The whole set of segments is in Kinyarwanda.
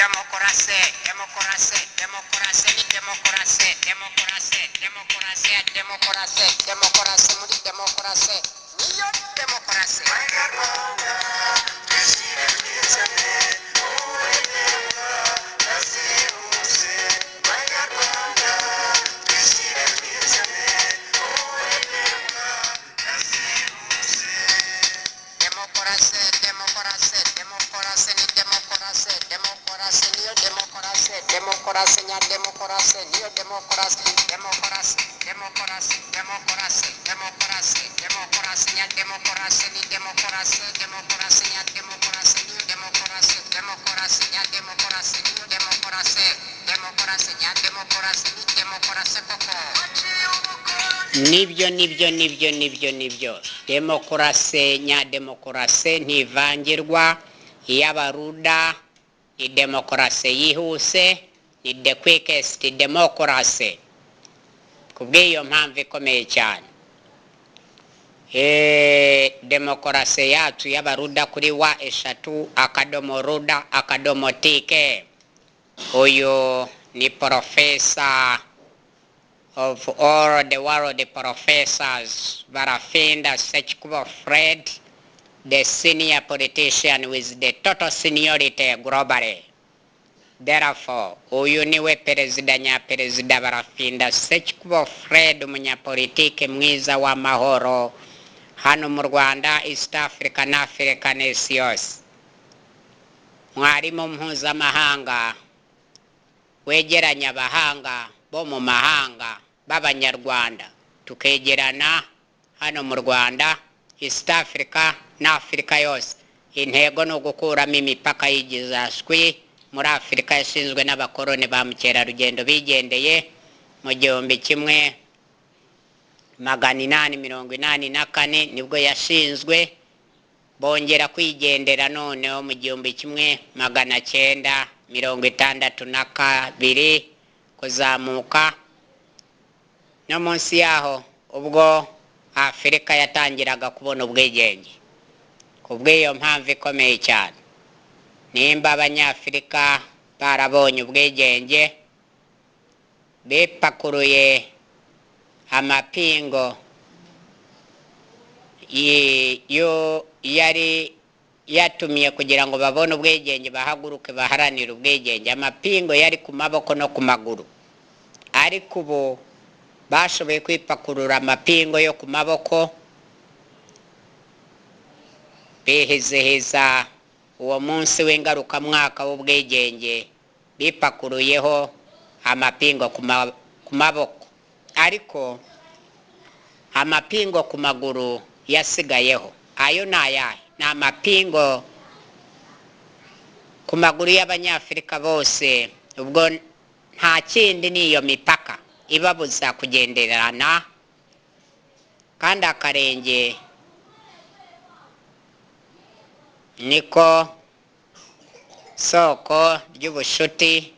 Democracy, democracy, democracy, democracy, democracy, democracy, democracy, democracy, muri democracy, niyo democracy. Democracy, nya democracy, niyo democracy, democracy, democracy, democracy, democracy, democracy, nya democracy, ni democracy, democracy, nya democracy, niyo democracy, democracy, nya democracy, niyo democracy, democracy, nya democracy, ni democracy koko. Nibyo. Democracy, nya democracy ntivangirwa iy'abaruda. Ni democracy yihuse, ni the quickest democracy. Kubw'iyo mpamvu ikomeye cyane. Democracy yacu y'abaruda kuri wa3UDA-HIGH-SCIENCE. Uyu ni professor of all the world professors, Barafinda Sekikubo Fred, the senior politician with the total seniority globally. Therefore, uyu niwe perezida Barafinda Sekikubo Fred, umunyapolitike mwiza w'amahoro hano mu Rwanda, East Africa na Africa n'isi yose. Mwarimu mpuzamahanga wegeranya abahanga bo mu mahanga b'Abanyarwanda, tukegerana hano mu Rwanda, East Africa na Africa yose. Intego no gukuramo imipaka y'igizashwi muri Africa yashinzwe n'Abakorone ba mukerarugendo bigendeye mu 1884 nibwo yashinzwe, bongera kwigendera noneho mu 1962 kuzamuka. No munsi yaho ubwo Afrika yatangiraga kubona ubwigenge. Kubw'iyo mpamvu ikomeye cyane, nimba abany'Afrika barabonye ubwigenge, bipakuruye amapingo yo yari yatumye kugira ngo babone ubwigenge, bahaguruke baharanira ubwigenge. Amapingo yari ku maboko no ku maguru, ariko ubu bashoboye kwipakurura amapingo yo ku maboko, bihizihiza uwo munsi w'ingaruka mwaka w'ubwigenge bipakuruyeho amapingo ku maboko. Ariko amapingo ku maguru yasigayeho. Ayo nayahe? Ni amapingo ku maguru y'Abanyafrika bose. Ubwo nta kindi niyo mipaka ibabuza kugenderana, kandi akarenge niko soko ry'ubushuti,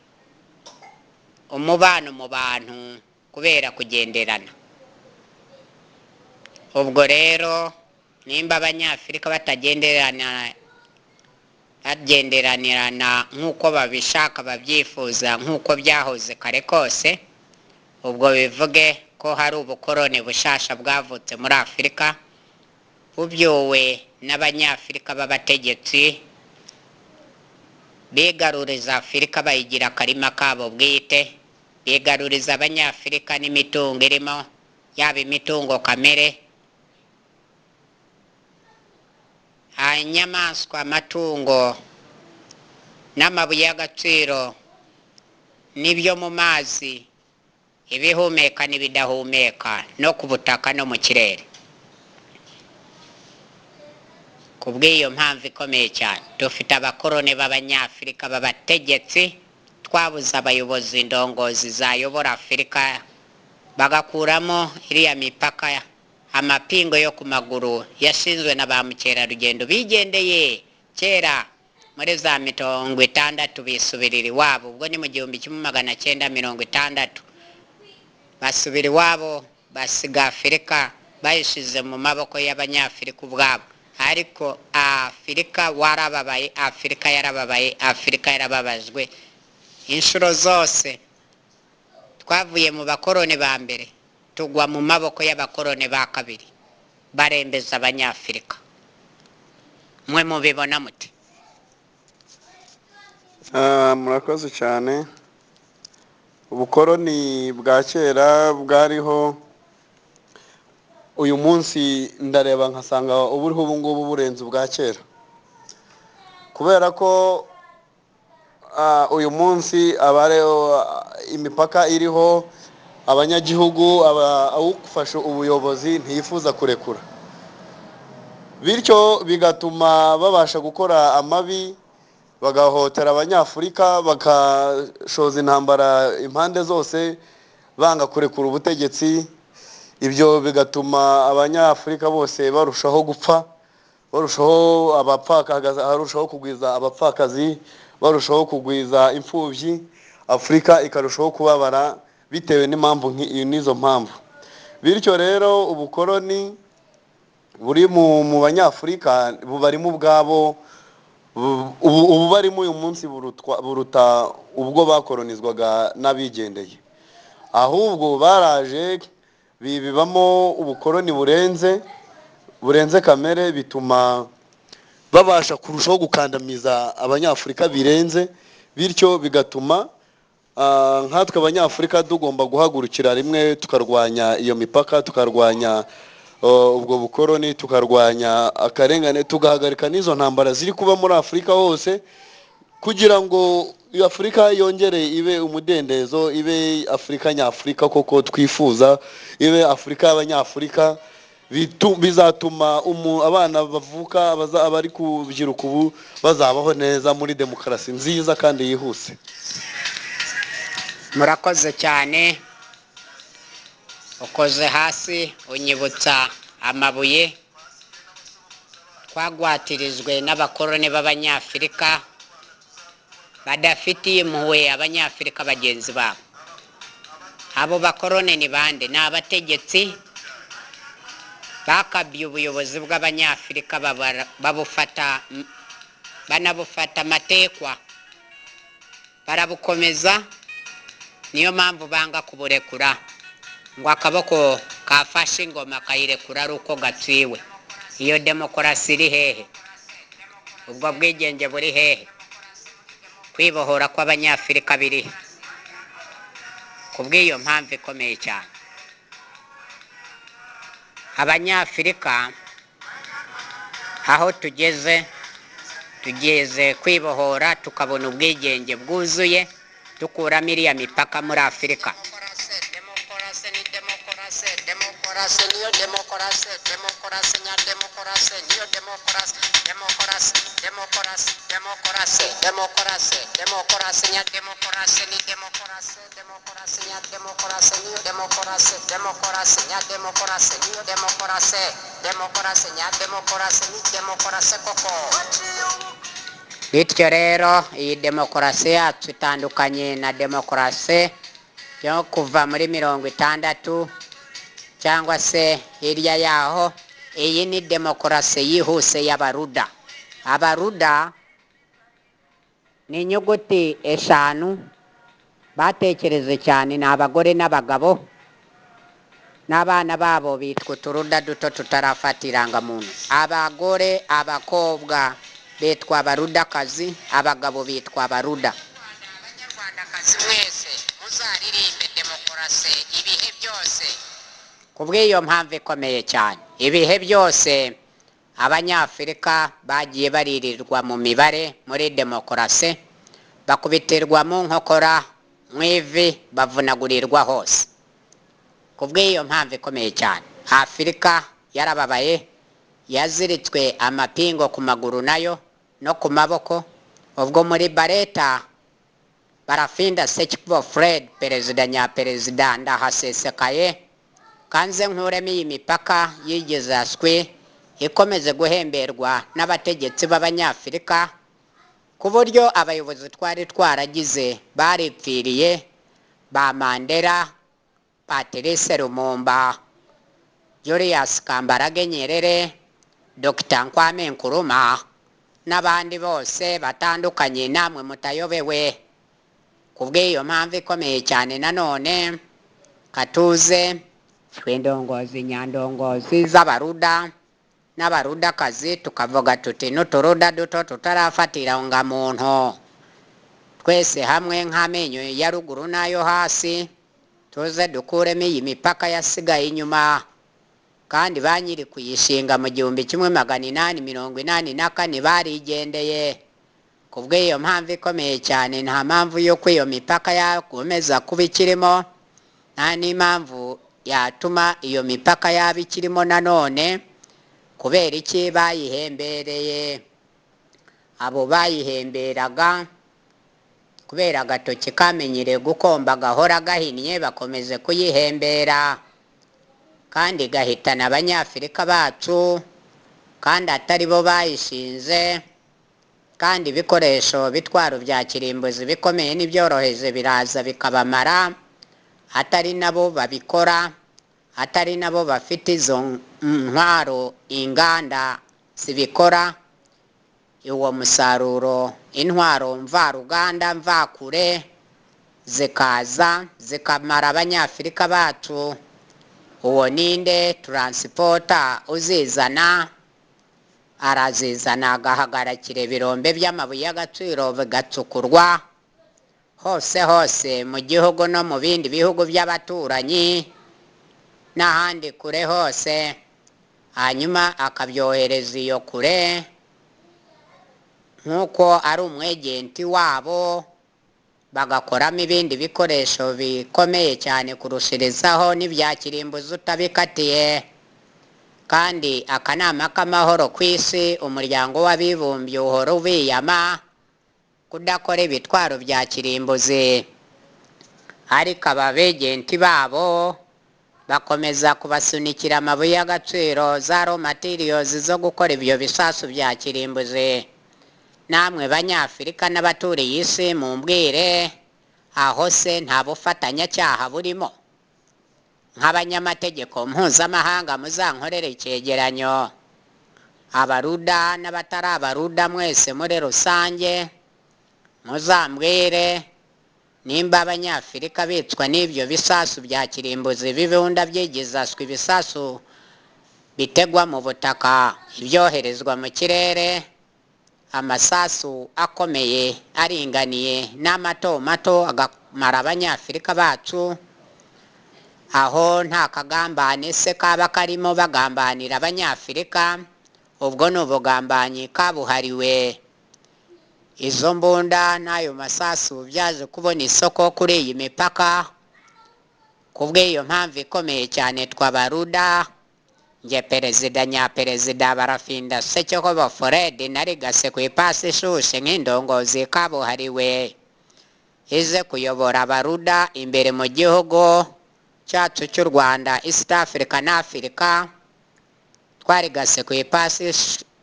umubano mu bantu kubera kugenderana. Ubwo rero nimba Abanyafrika bagenderanirana nk'uko babishaka babyifuza nk'uko byahoze kare kose, ubwo bivuge ko hari ubukorone bushasha bwavutse muri Afrika, bubyowe n'Abanyafrika b'abategetsi bigaruriza Afrika bayigira akarima kabo bwite, bigaruriza Abanyafrika n'imitungo irimo, yaba imitungo kamere, inyamaswa, amatungo n'amabuye y'agaciro, n'ibyo mu mazi, ibihumeka n'ibidahumeka, no ku butaka no mu kirere. Kubw'iyo mpamvu ikomeye cyane, dufite abakorone b'Abanyafrika b'abategetsi, twabuze abayobozi ndongozi zayobora Afrika, bagakuramo iriya mipaka. Amapingo yo ku maguru yashinzwe na ba mukerarugendo bigendeye kera muri za 60 bisubirira iwabo. Ubwo ni mu 1960 basubira iwabo, basiga Afrika bayishize mu maboko y'Abanyafrika ubwabo. ariko Afurika warababaye, Afurika yarababaye, Afurika yarababajwe inshuro zose. Twavuye mu bakorone ba mbere tugwa mu maboko y'abakorone ba kabiri barembeza abanyafurika. Mwe mubibona muti? Murakoze cyane. Ubukoroni bwa kera bwariho, uyu munsi ndareba nkasanga uburiho ubu ngubu burenze ubwa kera, kubera ko uyu munsi imipaka iriho, abanyagihugu awufashe ubuyobozi ntiyifuza kurekura, bityo bigatuma babasha gukora amabi, bagahotera abanyafurika, bakashoza intambara impande zose, banga kurekura ubutegetsi. Ibyo bigatuma abanyafurika bose barushaho gupfa, barushaho kugwiza abapfakazi, barushaho kugwiza imfubyi, Afurika ikarushaho kubabara bitewe n'impamvu n'izo mpamvu. Bityo rero ubukoroni buri mu banyafurika bubarimo ubwabo, ubu barimo uyu munsi buruta ubwo bakoronizwaga n'abigendeye, ahubwo baraje bibamo ubukoroni burenze kamere, bituma babasha kurushaho gukandamiza abanyafurika birenze, bityo bigatuma nkatwe abanyafurika tugomba guhagurukira rimwe tukarwanya iyo mipaka, tukarwanya ubwo bukoroni, tukarwanya akarengane, tugahagarika n'izo ntambara ziri kuba muri Afurika hose, kugira ngo Afurika yongere ibe umudendezo, ibe Afurika nyafurika koko twifuza, ibe Afurika y'abanyafurika. Bizatuma abana bavuka abari kubyiruka ubu bazabaho neza muri demokarasi nziza kandi yihuse. Murakoze cyane. Ukoze hasi unyibutsa amabuye twagwatirijwe n'abakoroni b'abanyafurika badafitiye impuhwe abanyafurika bagenzi babo. Abo bakoroni ni bande? Ni abategetsi bakabye ubuyobozi bw'abanyafurika, banabufata amatekwa, barabukomeza. Niyo mpamvu banga kuburekura, ngo akaboko kafashe ingoma kayirekura ari uko gatsiwe. Iyo demokarasi iri hehe? Ubwo bwigenge buri hehe? Kwibohora kw'abanyafurika biri? Kubw'iyo mpamvu ikomeye cyane, abanyafurika aho tugeze kwibohora, tukabona ubwigenge bwuzuye, dukuramo iriya mipaka muri Afurika. Demokarasi niyo demokarasi, demokarasi nya demokarasi niyo demokarasi, demokarasi nya demokarasi ni demokarasi, demokarasi nya demokarasi niyo demokarasi, demokarasi nya demokarasi niyo demokarasi, demokarasi nya demokarasi ni demokarasi koko. Bityo rero iyi demokarasi yacu itandukanye na demokarasi yo kuva muri 60 cyangwa se hirya yaho. Iyi ni demokarasi yihuse y'Abaruda. Abaruda ni inyuguti eshanu batekereze cyane, ni abagore n'abagabo n'abana babo bitwa uturuda duto tutarafata irangamuntu. Abagore abakobwa bitwa abarudakazi, abagabo bitwa abaruda. Abanyarwandakazi mwese muzaririmbe demokarasi ibihe byose. Kubw'iyo mpamvu ikomeye cyane, ibihe byose abanyafurika bagiye baririrwa mu mibare muri demokarasi, bakubitirwa mu nkokora, mu ivi, bavunagurirwa hose. Kubw'iyo mpamvu ikomeye cyane, Afurika yarababaye, yaziritswe amapingo ku maguru nayo no ku maboko. Ubwo muri bareta barafinda Sekikubo Fred, perezida nyaperezida ndahasesekaye, kanze nkuremo iyi mipaka yigeze aswe ikomeze guhemberwa n'abategetsi b'abanyafurika, ku buryo abayobozi twari twaragize baripfiriye, ba Mandela, Patrice Lumumba, Julius Kambarage Nyerere, Dr. Kwame Nkrumah n'abandi bose batandukanye namwe mutayobewe. Kubw'iyo mpamvu ikomeye cyane nanone katuze twendongozi nyandongozi z'abaruda n'abarudakazi tukavuga tuti n'uturuda duto tutarafatira nga muntu twese hamwe nk'amenyo ya ruguru n'ayo hasi tuze dukuremo iyi mipaka yasigaye inyuma kandi banyiri kuyishinga mu 1884 barigendeye. Kubw'iyo mpamvu ikomeye cyane nta mpamvu yo iyo mipaka yakomeza kuba ikirimo, nta n'impamvu yatuma iyo mipaka yaba ikirimo nanone. Kubera iki bayihembereye? Abo bayihemberaga kubera agatoki kamenyereye gukomba gahora gahinnye bakomeze kuyihembera kandi gahitana abanyafurika bacu kandi atari bo bayishinze, kandi ibikoresho bitwaro bya kirimbuzi bikomeye n'ibyoroheje biraza bikabamara, atari nabo babikora, atari nabo bafite izo ntwaro inganda zibikora. Uwo musaruro intwaro mvaruganda mvakure zikaza zikamara abanyafurika bacu. Uwo ninde transporter uzizana? Arazizana agahagarikira ibirombe by'amabuye y'agaciro bigacukurwa hose mu gihugu no mu bindi bihugu by'abaturanyi n'ahandi kure hose, hanyuma akabyohereza iyo kure nk'uko ari umwegenti wabo, bagakoramo ibindi bikoresho bikomeye cyane kurushirizaho n'ibya kirimbuzi utabikatiye. Kandi akanama k'amahoro ku isi, umuryango w'abibumbye uhora ubiyama kudakora ibitwaro bya kirimbuzi, ariko ababegenti babo bakomeza kubasunikira amabuye y'agaciro za raw materials zo gukora ibyo bisasu bya kirimbuzi. Namwe banyafurika n'abaturiye isi mumbwire aho se nta bufatanyacyaha burimo? Nk'abanyamategeko mpuzamahanga muzankorere icyegeranyo, abaruda n'abatari abaruda mwese muri rusange muzambwire nimba abanyafurika bicwa n'ibyo bisasu bya kirimbuzi bibunda byigizaswe ibisasu bitegwa mu butaka, ibyoherezwa mu kirere, amasasu akomeye aringaniye n'amato mato agamara abanyafurika bacu. Aho nta kagambane se kaba karimo bagambanira abanyafurika? Ubwo ni ubugambanyi kabuhariwe. Izo mbunda n'ayo masasu byaje kubona isoko kuri iyi mipaka. Kubw'iyo mpamvu ikomeye cyane twabaruda, nge perezida nyaperezida Barafinda Sekikubo Fred narigase ku ipasi ishushe nk'indongozi kabuhariwe ize kuyobora abaruda imbere mu gihugu cyacu cy'u Rwanda, East Africa na Africa. Twarigase ku ipasi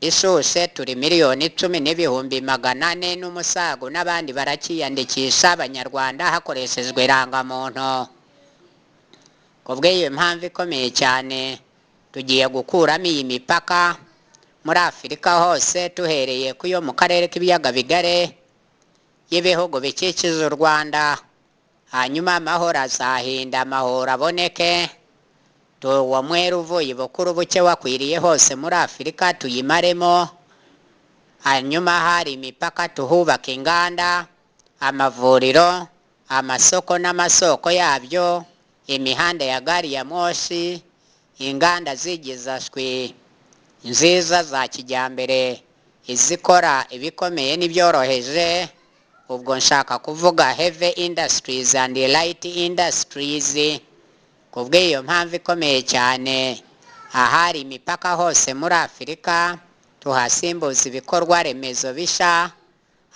ishushe turi 1,10,400 n'umusago, n'abandi barakiyandikisha abanyarwanda hakoreshejwe irangamuntu. Kubw'iyo mpamvu ikomeye cyane tugiye gukuramo iyi mipaka muri Afrika hose, tuhereye ku yo mu karere k'ibiyaga bigare y'ibihugu bikikije u Rwanda. Hanyuma amahoro azahinda, amahoro aboneke, tuwo mwero uvuye bukuru buke wakwiriye hose muri Afrika tuyimaremo. Hanyuma hari imipaka tuhubaka inganda, amavuriro, amasoko n'amasoko yabyo, imihanda ya gari ya moshi, inganda zigizashwe nziza za kijyambere izikora ibikomeye n'ibyoroheje. Ubwo nshaka kuvuga heavy industries and light industries. Kubw'iyo mpamvu ikomeye cyane ahari imipaka hose muri Afrika tuhasimbuza ibikorwa remezo bisha,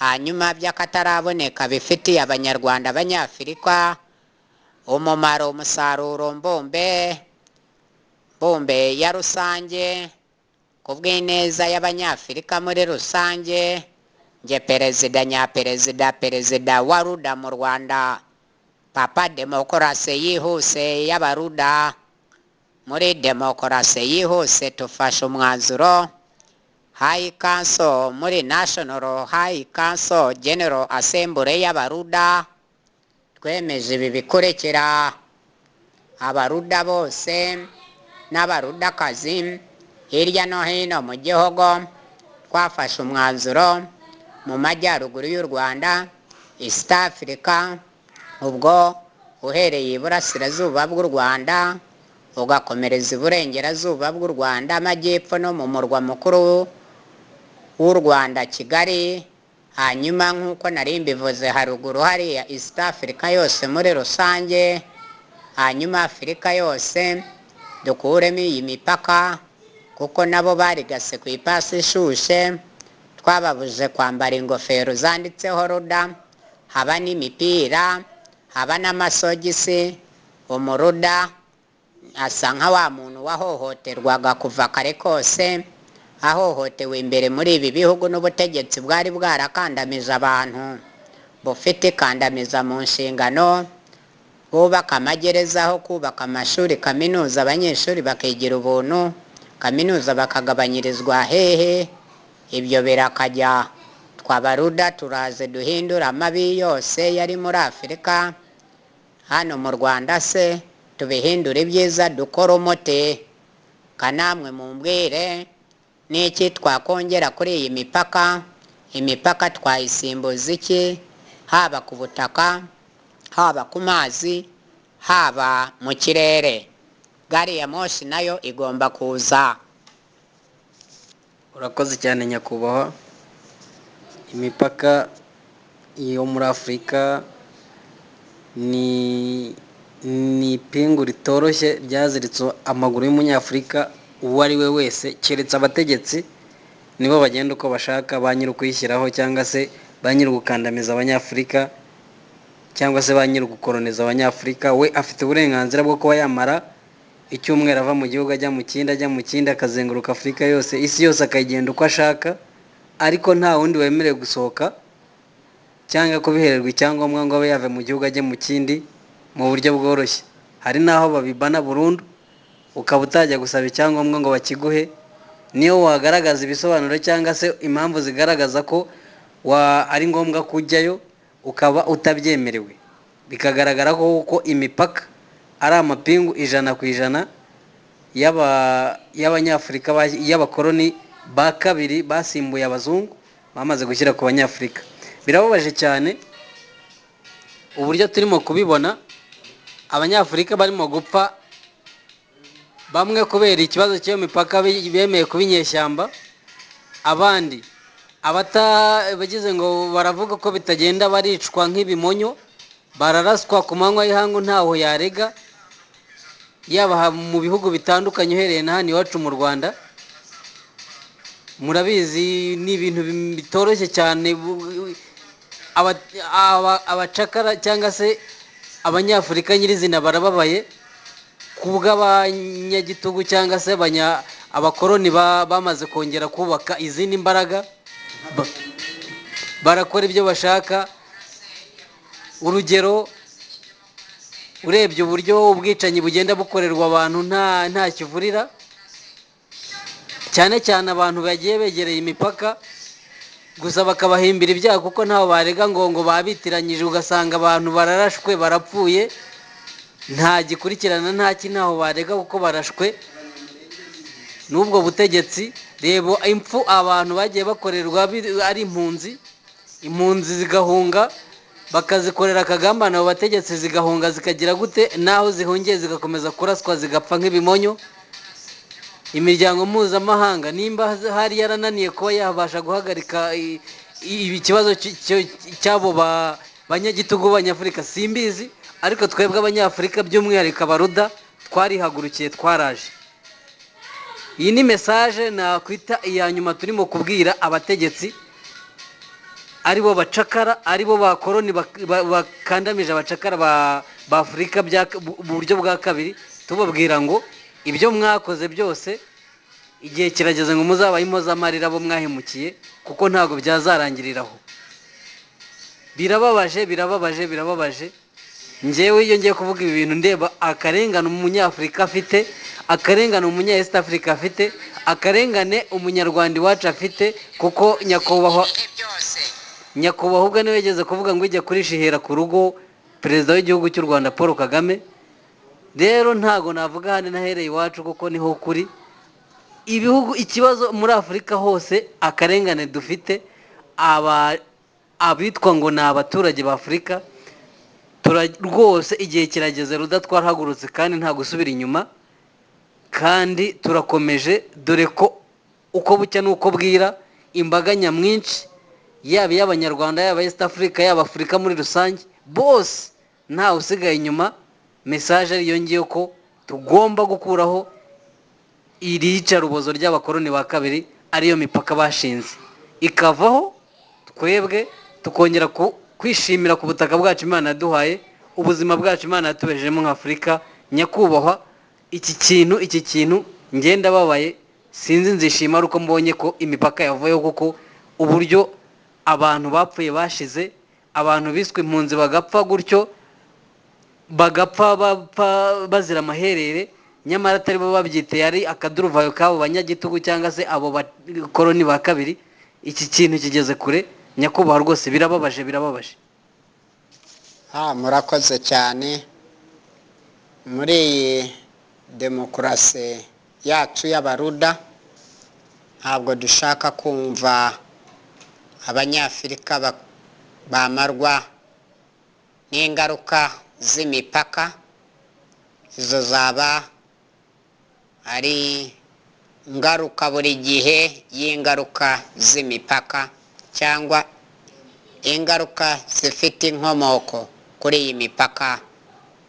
hanyuma by'akataraboneka bifitiye abanyarwanda abanyafurika umumaro, umusaruro mbumbe ya rusange kubw'ineza y'abanyafurika muri rusange. Nge perezida nyaperezida perezida wa RUDA mu Rwanda, papa demokarasi yihuse y'abaruda. Muri demokarasi yihuse tufashe umwanzuro High Council muri National High Council General Assembly y'Abaruda twemeje ibi bikurikira: abaruda bose n'abarudakazi hirya no hino mu gihugu twafashe umwanzuro mu majyaruguru y'u Rwanda, East Africa, ubwo uhereye iburasirazuba bw'u Rwanda ugakomereza iburengerazuba bw'u Rwanda, amajyepfo no mu murwa mukuru w'u Rwanda Kigali, hanyuma nk'uko nari mbivuze haruguru hariya East Africa yose muri rusange, hanyuma Afurika yose dukuremo iyi mipaka kuko nabo barigase ku ipasi ishushe. Twababuje kwambara ingofero zanditseho RUDA, haba n'imipira, haba n'amasogisi. Umuruda asa nka wa muntu wahohoterwaga kuva kare kose, ahohotewe imbere muri ibi bihugu n'ubutegetsi bwari bwarakandamije abantu bufite kandamiza mu nshingano, bubaka amagereza aho kubaka amashuri, kaminuza abanyeshuri bakigira ubuntu, kaminuza bakagabanyirizwa hehe. Ibyo birakajya. Twabaruda turaze duhindura amabi yose yari muri Afurika, hano mu Rwanda se tubihindura ibyiza, dukora umuti. Kanamwe mumbwire n'iki twakongera kuri iyi mipaka? Imipaka twayisimbuza iki? Haba ku butaka, haba ku mazi, haba mu kirere. Gari ya moshi nayo igomba kuza. Urakoze cyane nyakubahwa. Imipaka yo muri Afurika ni ipingu ritoroshye ryaziritse amaguru y'umunyafurika uwo ari we wese, keretse abategetsi nibo bagenda uko bashaka, ba nyiri ukwishyiraho cyangwa se ba nyiri gukandamiza abanyafurika cyangwa se ba nyiri gukoroniza abanyafurika. We afite uburenganzira bwo kuba yamara icyumweru ava mu gihugu ajya mu kindi akazenguruka Afurika yose, isi yose akagenda uko ashaka, ariko nta wundi wemerewe gusohoka cyangwa kubihererwa icyangombwa ngo abe yave mu gihugu ajye mu kindi mu buryo bworoshye. Hari naho babibana burundu, ukaba utajya gusaba icyangombwa ngo bakiguhe, niyo wagaragaza ibisobanuro cyangwa se impamvu zigaragaza ko ari ngombwa kujyayo ukaba utabyemerewe. Bikagaragara ko imipaka ari amapingu 100% y'abanyafurika y'abakoroni ba kabiri basimbuye abazungu bamaze gushyira ku banyafurika. Birababaje cyane uburyo turimo kubibona, abanyafurika barimo gupfa, bamwe kubera ikibazo cy'iyo mipaka bemeye kuba inyeshyamba, abandi bagize ngo baravuga ko bitagenda baricwa nk'ibimonyo, bararaswa ku manywa y'ihangu ntaho yarega, yaba mu bihugu bitandukanye uhereye na hano iwacu mu Rwanda. Murabizi ni ibintu bitoroshye cyane. Abacakara cyangwa se abanyafurika nyirizina barababaye kubw'abanyagitugu cyangwa se abakoroni bamaze kongera kubaka izindi mbaraga, barakora ibyo bashaka. Urugero, urebye uburyo ubwicanyi bugenda bukorerwa abantu nta kivurira, cyane cyane abantu bagiye begereye imipaka, gusa bakabahimbira ibyaha kuko ntaho barega ngo babitiranyije, ugasanga abantu bararashwe barapfuye, nta gikurikirana ntaho barega kuko barashwe n'ubwo butegetsi. Rebo impfu abantu bagiye bakorerwa ari impunzi zigahunga, bakazikorera akagambane abo bategetsi, zigahunga zikagira gute, naho zihungiye zigakomeza kuraswa zigapfa nk'ibimonyo. Imiryango mpuzamahanga nimba hari yarananiye kuba yabasha guhagarika ikibazo cy'abo banyagitugu b'abanyafurika simbizi, ariko twebwe abanyafurika by'umwihariko abaruda twarihagurukiye, twaraje. Iyi ni message nakwita iya nyuma turimo kubwira abategetsi, aribo bacakara, aribo bakoroni bakandamije abacakara ba Afurika mu buryo bwa kabiri. Tubabwira ngo ibyo mwakoze byose igihe kirageze ngo muzabaye impozamarira abo mwahemukiye, kuko ntago byazarangiriraho. Birababaje. Njyewe iyo ngiye kuvuga ibi bintu ndeba akarengane umunyafurika afite, akarengane umunya East Africa afite, akarengane umunyarwanda iwacu afite, kuko nyakubahwa ubwo niwe yageze kuvuga ngo ijya kurishihera ku rugo perezida w'igihugu cy'u Rwanda Paul Kagame. Rero ntago navuga hano nahereye iwacu kuko niho kuri ibihugu, ikibazo muri Afurika hose akarengane dufite, abitwa ngo ni abaturage ba Afurika rwose igihe kirageze rudatwarahagurutse kandi nta gusubira inyuma, kandi turakomeje, dore ko uko bucya n'uko bwira imbaga nyamwinshi yaba iy'abanyarwanda yaba East Africa yaba Afurika muri rusange bose ntawe usigaye inyuma. Message ariyo ngiyo ko tugomba gukuraho iri yicarubozo ry'abakoroni ba kabiri, ariyo mipaka bashinze ikavaho, twebwe tukongera kwishimira ku butaka bwacu Imana yaduhaye, ubuzima bwacu Imana yatubejejemo nk'Afurika. Nyakubahwa, iki kintu ngenda babaye, sinzi nzishima ari uko mbonye ko imipaka yavuyeho, kuko uburyo abantu bapfuye bashize, abantu biswe impunzi bagapfa gutyo, bagapfa bazira amaherere, nyamara atari bo babyiteye, ari akaduruvayo kabo banyagitugu cyangwa se abo bakoroni ba kabiri. Iki kintu kigeze kure nyakubahwa, rwose birababaje. Murakoze cyane. Muri iyi demokarasi yacu y'abaruda ntabwo dushaka kumva abanyafurika bamarwa n'ingaruka z'imipaka. Izo zaba ari ingaruka buri gihe y'ingaruka z'imipaka, cyangwa ingaruka zifite inkomoko kuri iyi mipaka,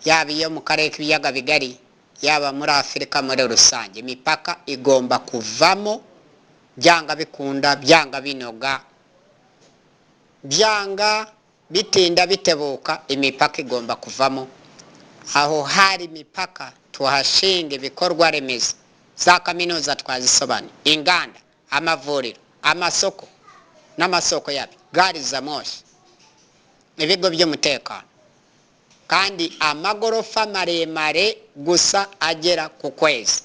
yaba iyo mu karere k'ibiyaga bigari yaba muri Afurika muri rusange. Imipaka igomba kuvamo, byanga bikunda, byanga binoga, byanga bitinda bitebuka, imipaka igomba kuvamo. Aho hari imipaka tuhashinga ibikorwa remezo, za kaminuza twazisobanuye, inganda, amavuriro, amasoko n'amasoko yabyo, gari za moshi, ibigo by'umutekano, kandi amagorofa maremare gusa agera ku kwezi.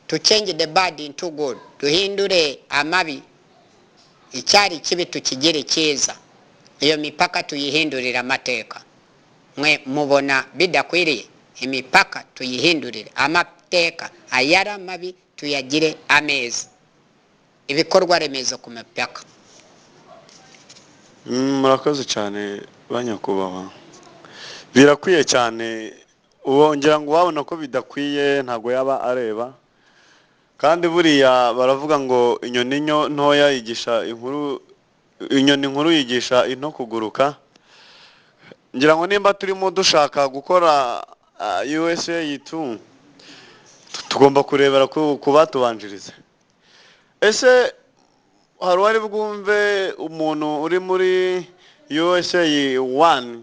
To change the bad into good, duhindure amabi icyari kibi tukigire cyiza. Iyo mipaka tuyihindurire amateka. Mwe mubona bidakwiriye? Imipaka tuyihindurire amateka, ayara mabi tuyagire ameza, ibikorwa remezo ku mipaka. Murakoze cyane banyakubahwa, birakwiye cyane. Ngira ngo wabona ko bidakwiye ntago yaba areba, kandi buriya baravuga ngo inyoni ntoya yigisha inkuru, inyoni nkuru yigisha into kuguruka. Ngira ngo nimba turimo dushaka gukora USA yitu, tugomba kurebera ku batubanjirize. Ese hari wari bwumve umuntu uri muri USA 1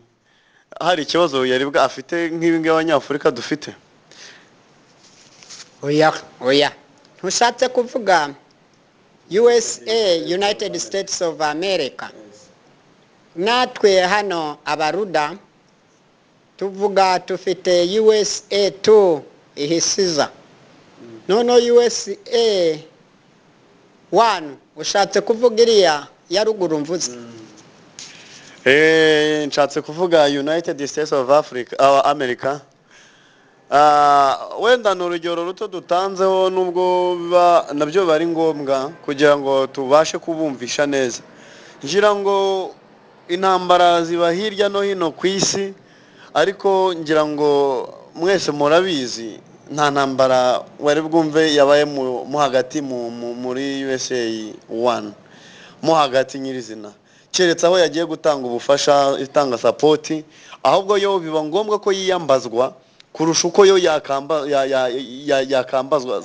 hari ikibazo yari bwa afite nk'ibingi abanyafurika dufite? Oya, ntushatse kuvuga USA, United States of America. Natwe hano abaruda tuvuga tufite USA 2 ihisiza, nono USA 1 ushatse kuvuga iriya ya ruguru mvuze? Nshatse kuvuga United States of America. Wenda n'urugero ruto dutanzeho, nubwo nabyo bari ngombwa kugira ngo tubashe kubumvisha neza. Ngira ngo intambara ziba hirya no hino ku isi, ariko ngira ngo mwese murabizi nta ntambara wari bwumve yabaye mu hagati muri USA 1 mo hagati nyirizina, keretse aho yagiye gutanga ubufasha, itanga support. Ahubwo yo biba ngombwa ko yiyambazwa kurusha uko yo yakambazwa